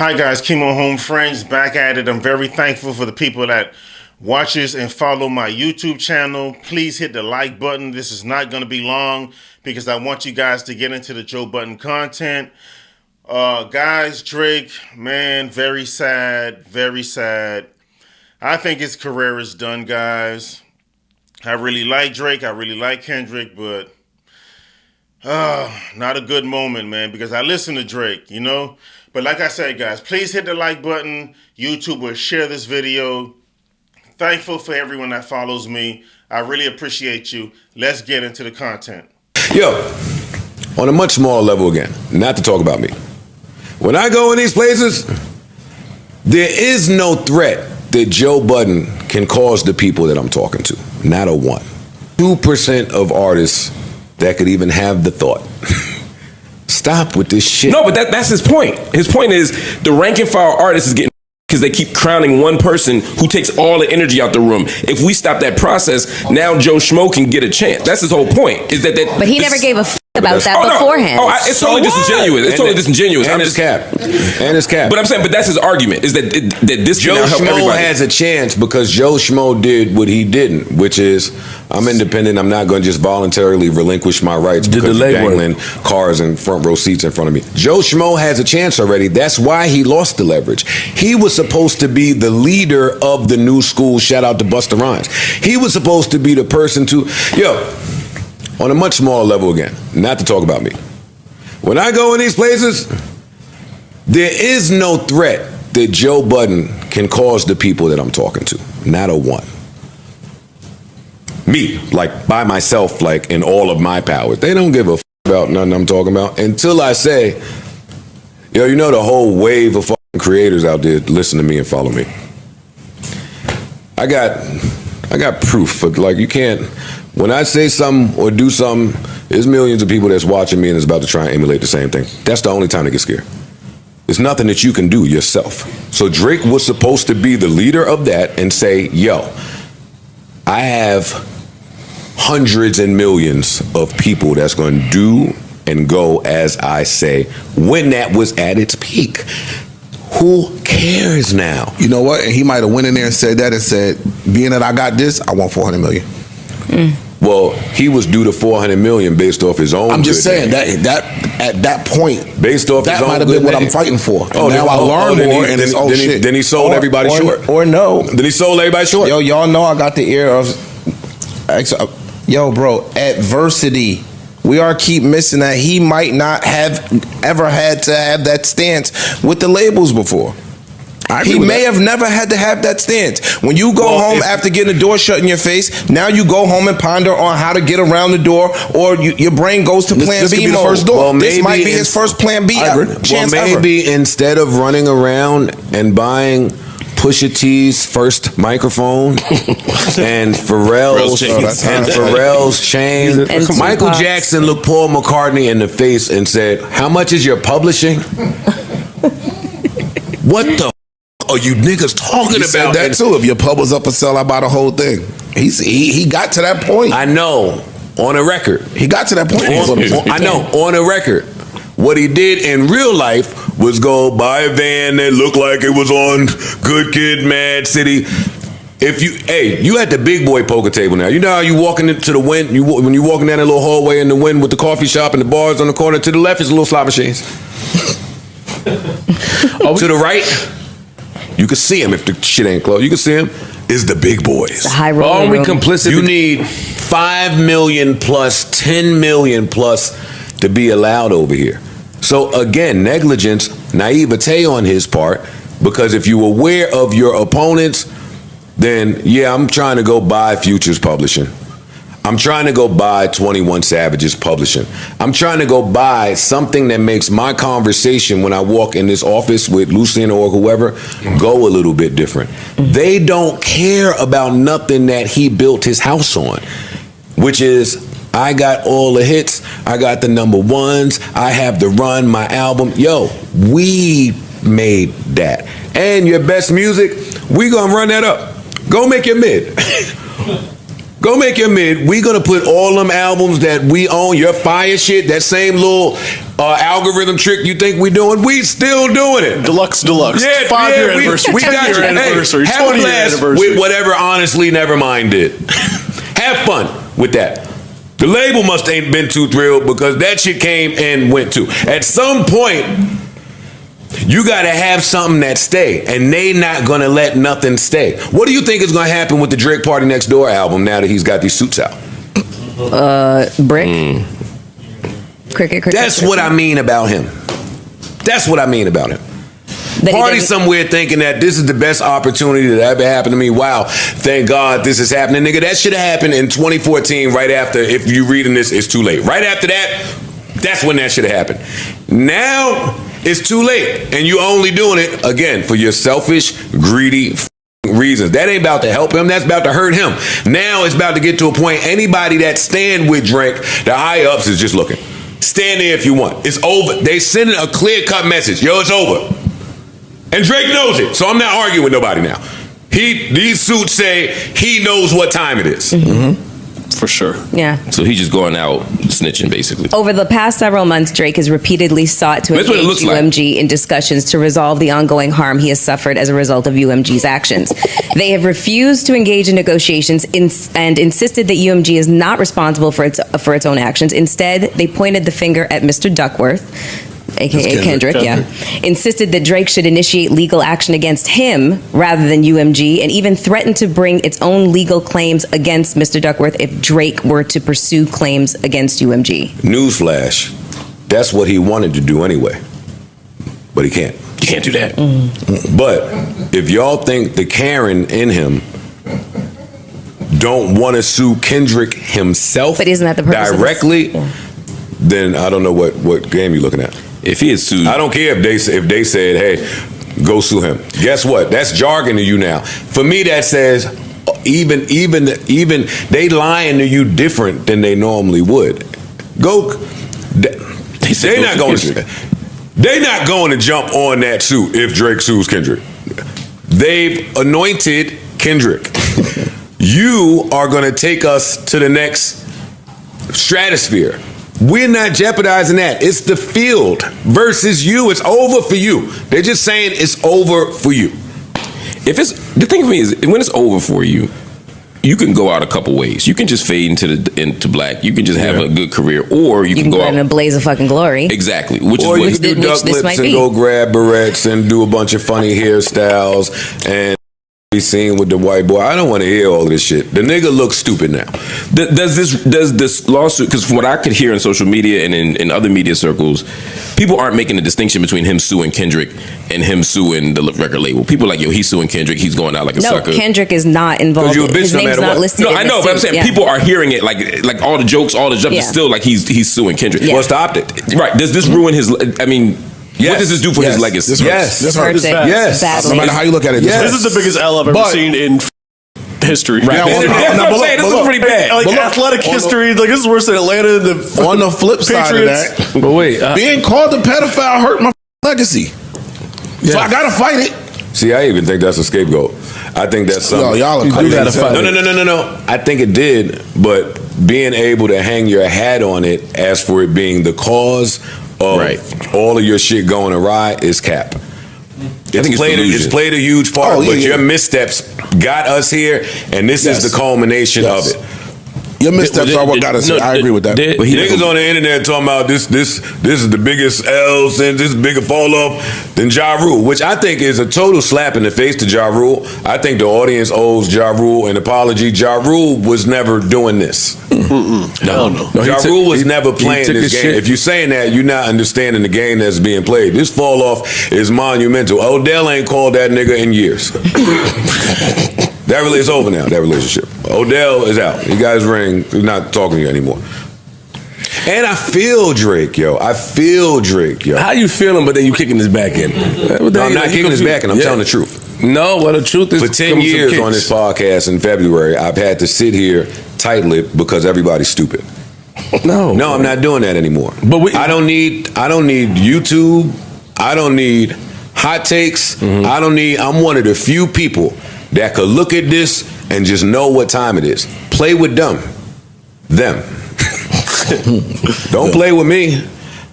Hi guys, Chemo Home Friends, back at it. I'm very thankful for the people that watches and follow my YouTube channel. Please hit the like button. This is not going to be long because I want you guys to get into the Joe Budden content. Guys, Drake, man, very sad, very sad. I think his career is done, guys. I really like Drake. I really like Kendrick, but not a good moment, man, because I listen to Drake, you know? But like I said, guys, please hit the like button. YouTube will share this video. Thankful for everyone that follows me. I really appreciate you. Let's get into the content. Yo, on a much smaller level again, not to talk about me. When I go in these places, there is no threat that Joe Budden can cause the people that I'm talking to. Not a one. 2% of artists that could even have the thought. Stop with this shit. No, but that's his point. His point is the rank and file artist is getting because they keep crowning one person who takes all the energy out the room. If we stop that process, now Joe Schmo can get a chance. That's his whole point. Is that But he never gave a about that beforehand. It's totally disingenuous. It's totally disingenuous. And it's cap. And it's cap. But I'm saying, but that's his argument, is that this Joe can now help Schmo everybody. has a chance because Joe Schmo did what he didn't, which is, I'm independent. I'm not going to just voluntarily relinquish my rights because you're dangling cars and front row seats in front of me. Joe Schmo has a chance already. That's why he lost the leverage. He was supposed to be the leader of the new school. Shout out to Busta Rhymes. He was supposed to be the person to, on a much smaller level again, not to talk about me. When I go in these places, there is no threat that Joe Budden can cause the people that I'm talking to. Not a one. Me, like by myself, like in all of my powers. They don't give a about nothing I'm talking about until I say, you know the whole wave of fucking creators out there listen to me and follow me. I got proof, but like you can't, when I say something or do something, there's millions of people that's watching me and is about to try and emulate the same thing. That's the only time to get scared. There's nothing that you can do yourself. So Drake was supposed to be the leader of that and say, I have hundreds and millions of people that's going to do and go as I say when that was at its peak. Who cares now? You know what? And he might have went in there and said that and said, being that I got this, I want 400 million. Well, he was due to 400 million based off his own. I'm just saying that at that point, based off that his own might have been what I'm fighting for. And now I learned more, and it's shit. Then he sold everybody short. Or no. Then he sold everybody short. Yo, y'all know I got the ear of. Yo, bro, adversity. We are keep missing that. He might not have ever had to have that stance with the labels before. He may have never had to have that stance. When you go home after getting the door shut in your face, now you go home and ponder on how to get around the door, or your brain goes to plan B mode. First door. Well, this might be his first plan B chance ever. Maybe instead of running around and buying Pusha T's first microphone and Pharrell's chain. Michael Jackson looked Paul McCartney in the face and said, "How much is your publishing?" What the are you niggas talking He about? Said that too. If your pub was up for sale, I buy the whole thing. He got to that point. I know. On a record. He got to that point. I know. On a record. What he did in real life was go buy a van that looked like it was on Good Kid, Mad City. If you at the big boy poker table now. You know how you walking into the wind, when you walking down that little hallway in the wind with the coffee shop and the bars on the corner, to the left is a little slot machines. To the right, you can see him if the shit ain't closed. You can see him. Is the big boys. The high roller Are we room. complicit? You need 5 million plus, 10 million plus to be allowed over here. So again, negligence, naivete on his part, because if you're aware of your opponents, then I'm trying to go buy Future's publishing. I'm trying to go buy 21 Savage's publishing. I'm trying to go buy something that makes my conversation when I walk in this office with Lucien or whoever go a little bit different. They don't care about nothing that he built his house on, which is, I got all the hits, I got the number ones, I have the run, my album. We made that. And your best music, we gonna run that up. Go make your mid. Go make your mid. We gonna put all them albums that we own, your fire shit, that same little algorithm trick you think we doing, we still doing it. Deluxe. Yeah, 5-year anniversary. We got you. Anniversary. Hey, have a 20-year blast anniversary. with whatever Honestly Nevermind did. Have fun with that. The label must ain't been too thrilled because that shit came and went too. At some point, you got to have something that stay, and they not going to let nothing stay. What do you think is going to happen with the Drake Party Next Door album now that he's got these suits out? Brick. Cricket. That's what I mean about him. That's what I mean about him. That he Party didn't- somewhere thinking that this is the best opportunity that ever happened to me. Wow, thank God this is happening. Nigga, that should have happened in 2014 right after, if you reading this, it's too late. Right after that, that's when that should have happened. Now, it's too late. And you only doing it, again, for your selfish, greedy reasons. That ain't about to help him. That's about to hurt him. Now it's about to get to a point, anybody that stand with Drake, the high-ups is just looking. Stand there if you want. It's over. They sending a clear-cut message. Yo, it's over. And Drake knows it, so I'm not arguing with nobody now. These suits say he knows what time it is. For sure. Yeah. So he's just going out snitching, basically. Over the past several months, Drake has repeatedly sought to That's what it engage looks like. UMG in discussions to resolve the ongoing harm he has suffered as a result of UMG's actions. They have refused to engage in negotiations and insisted that UMG is not responsible for its own actions. Instead, they pointed the finger at Mr. Duckworth, aka Kendrick, insisted that Drake should initiate legal action against him rather than UMG, and even threatened to bring its own legal claims against Mr. Duckworth if Drake were to pursue claims against UMG. Newsflash, that's what he wanted to do anyway. But he can't. You can't do that. But if y'all think the Karen in him don't want to sue Kendrick himself But isn't that the purpose of this? directly, then I don't know what game you're looking at. If he is sued, I don't care if they said, hey, go sue him. Guess what? That's jargon to you now. For me, that says even they lying to you different than they normally would. They're not going to jump on that suit if Drake sues Kendrick. They've anointed Kendrick. You are going to take us to the next stratosphere. We're not jeopardizing that. It's the field versus you. It's over for you. They're just saying it's over for you. if it's the thing for me is when it's over for you, you can go out a couple ways. You can just fade into black. You can just have a good career, or you can go out in a blaze of fucking glory. Exactly, which Or is you what can do duck lips and go grab barrettes and do a bunch of funny hairstyles and be seen with the white boy. I don't want to hear all of this shit. The nigga looks stupid now. Does this lawsuit, because from what I could hear in social media and in other media circles, people aren't making a distinction between him suing Kendrick and him suing the record label. People are like, yo, he's suing Kendrick, he's going out like a sucker. No, Kendrick is not involved. You a bitch His no name's matter not what. listed. No, in I the know, but I'm suit. saying people are hearing it like all the jokes, all the stuff is still like he's suing Kendrick. Yeah. Well, stopped it. Right. Does this ruin his, I mean, what does this do for his legacy? This hurts. This hurts. Hurts it Yes. badly. No matter how you look at it, Yes. this is the biggest L I've ever But- seen in history. Right. Yeah, That's what I'm saying. This is pretty bad. Like But look, athletic history, like this is worse than Atlanta. The On the flip side of Patriots. that, But wait, being called a pedophile hurt my legacy. So I gotta fight it. See, I even think that's a scapegoat. I think that's something. Yo, y'all are You crazy. gotta fight it. No. I think it did, but being able to hang your hat on it as for it being the cause of all of your shit going awry is cap. It's played a huge part, Oh, yeah, but yeah. your missteps got us here, and this is the culmination of it. Your missteps are what got us here. I agree with that. But he Niggas on the internet talking about this is the biggest L since this bigger fall off than Ja Rule, which I think is a total slap in the face to Ja Rule. I think the audience owes Ja Rule an apology. Ja Rule was never doing this. No. Ja Rule was never playing this game. If you're saying that, you're not understanding the game that's being played. This fall off is monumental. Odell ain't called that nigga in years. That really is over now, that relationship. Odell is out. You guys ring. He's not talking to you anymore. And I feel Drake, yo. how you feeling? But then you kicking his back in. No, I'm not kicking his back in. I'm telling the truth. No, well, the truth is, For 10 years on this podcast in February, I've had to sit here tight-lipped because everybody's stupid. No, I'm not doing that anymore. But I don't need YouTube. I don't need hot takes. I'm one of the few people that could look at this and just know what time it is. Play with them. Don't play with me.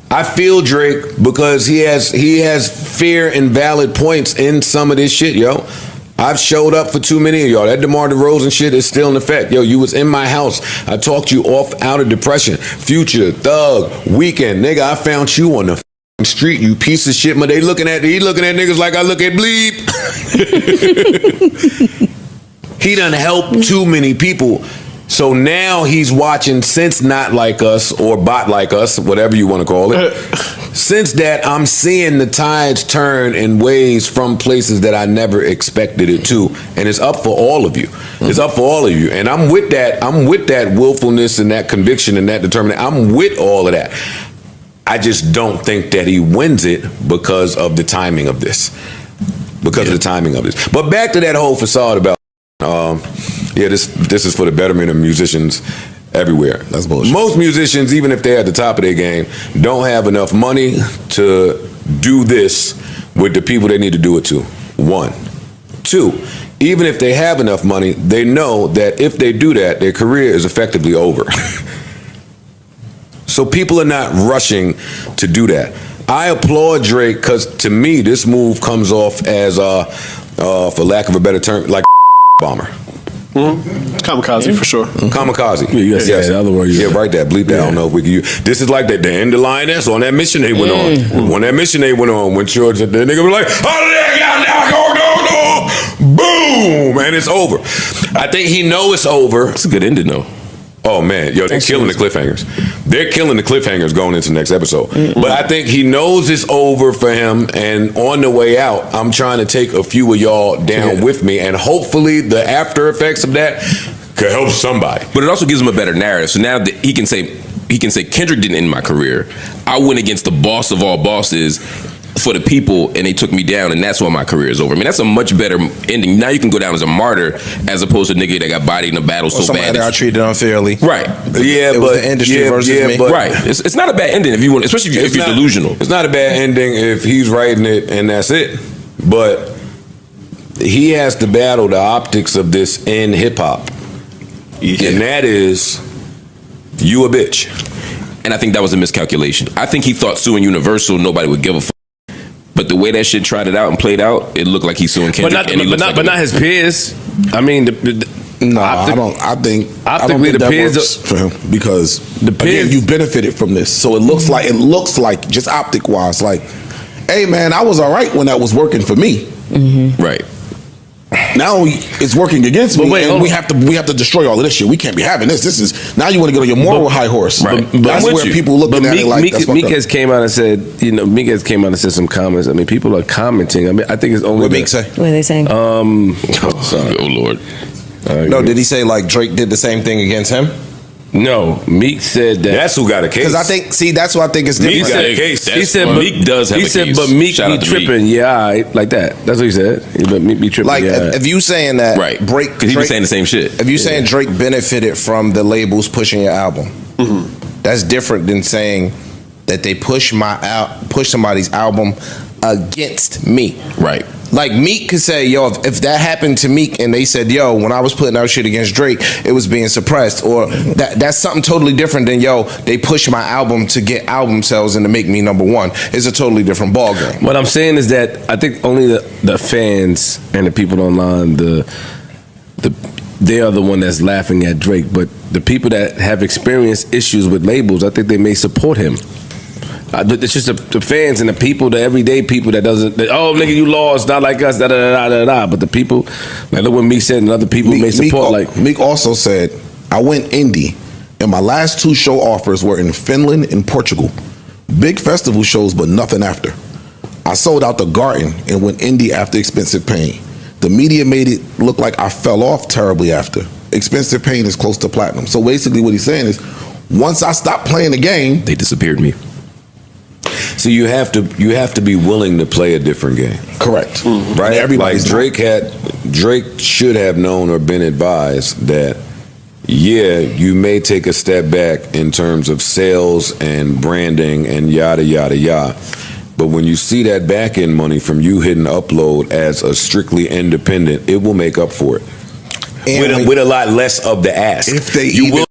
I feel Drake because he has fair and valid points in some of this shit, yo. I've showed up for too many of y'all. That DeMar DeRozan shit is still in effect. Yo, you was in my house. I talked you out of depression. Future, Thug, Weekend. Nigga, I found you on the street, you piece of shit. But he looking at niggas like I look at Bleep. He done helped too many people. So now he's watching Since Not Like Us or Bot Like Us, whatever you want to call it. Since that, I'm seeing the tides turn in ways from places that I never expected it to. And it's up for all of you. It's up for all of you. And I'm with that willfulness and that conviction and that determination. I'm with all of that. I just don't think that he wins it because of the timing of this. Because of the timing of this. But back to that whole facade about this is for the betterment of musicians everywhere. That's bullshit. Most musicians, even if they're at the top of their game, don't have enough money to do this with the people they need to do it to. 1. 2, even if they have enough money, they know that if they do that, their career is effectively over. So people are not rushing to do that. I applaud Drake because to me, this move comes off as, for lack of a better term, like bomber. Kamikaze for sure. Kamikaze. Yeah, the other word. Yeah, write that. Bleep that. I don't know if we can use. This is like the end of Lioness on that mission they went on. When that mission they went on, when George, the nigga was like, oh, no, boom, and it's over. I think he know it's over. It's a good ending though. Oh man, yo, they're killing the cliffhangers. They're killing the cliffhangers going into the next episode. But I think he knows it's over for him, and on the way out, I'm trying to take a few of y'all down with me, and hopefully the after effects of that could help somebody. But it also gives him a better narrative. So now that he can say Kendrick didn't end my career. I went against the boss of all bosses for the people, and they took me down, and that's why my career is over. I mean, that's a much better ending. Now you can go down as a martyr as opposed to a nigga that got bodied in a battle so bad. Somebody I treated unfairly. Right. Yeah, it but was the industry versus me. But right. It's not a bad ending if you want, especially if you're delusional. It's not a bad ending if he's writing it and that's it. But he has to battle the optics of this in hip hop, and that is you a bitch. And I think that was a miscalculation. I think he thought suing Universal, nobody would give a fuck. But the way that shit tried it out and played out, it looked like he's suing Kendrick. But not his peers. I mean, I think that works for him because the peers, again, you benefited from this. So it looks like just optic wise, like, hey man, I was all right when that was working for me. Right. Now it's working against me, and we have to destroy all of this shit. We can't be having this. This is now you want to get on your moral high horse. Right. But that's where people looking at it like that's Meek has came out and said, Meek has came out and said some comments. I mean, people are commenting. I mean, I think it's only What Meek say? What are they saying? Oh Lord. No, did he say like Drake did the same thing against him? No, Meek said that. That's who got a case. Because I think, that's what I think is different. Meek got a case. He said, Meek does have a case. He said, but Meek Shout be out to tripping. Meek. Yeah, all right, like that. That's what he said. But Meek be tripping. Like, yeah. if you saying that, Right. Drake, Because he was saying the same shit. if you saying Drake benefited from the labels pushing your album, that's different than saying that they push somebody's album against me. Right. Like Meek could say, yo, if that happened to Meek and they said, yo, when I was putting out shit against Drake, it was being suppressed, or that's something totally different than, yo, they push my album to get album sales and to make me number one. It's a totally different ballgame. What I'm saying is that I think only the fans and the people online, they are the one that's laughing at Drake. But the people that have experienced issues with labels, I think they may support him. It's just the fans and the people, the everyday people that oh nigga, you lost, not like us, da da da da da. But the people, like look what Meek said, and other people may support. Meek also said, I went indie, and my last 2 show offers were in Finland and Portugal. Big festival shows, but nothing after. I sold out the Garden and went indie after Expensive Pain. The media made it look like I fell off terribly after. Expensive Pain is close to platinum. So basically what he's saying is, once I stopped playing the game, They disappeared me. So you have to be willing to play a different game. correct. Right? Everybody's like Drake should have known or been advised that, yeah, you may take a step back in terms of sales and branding and yada, yada, yada. But when you see that back-end money from you hitting upload as a strictly independent, it will make up for it. with a lot less of the ask. If they you even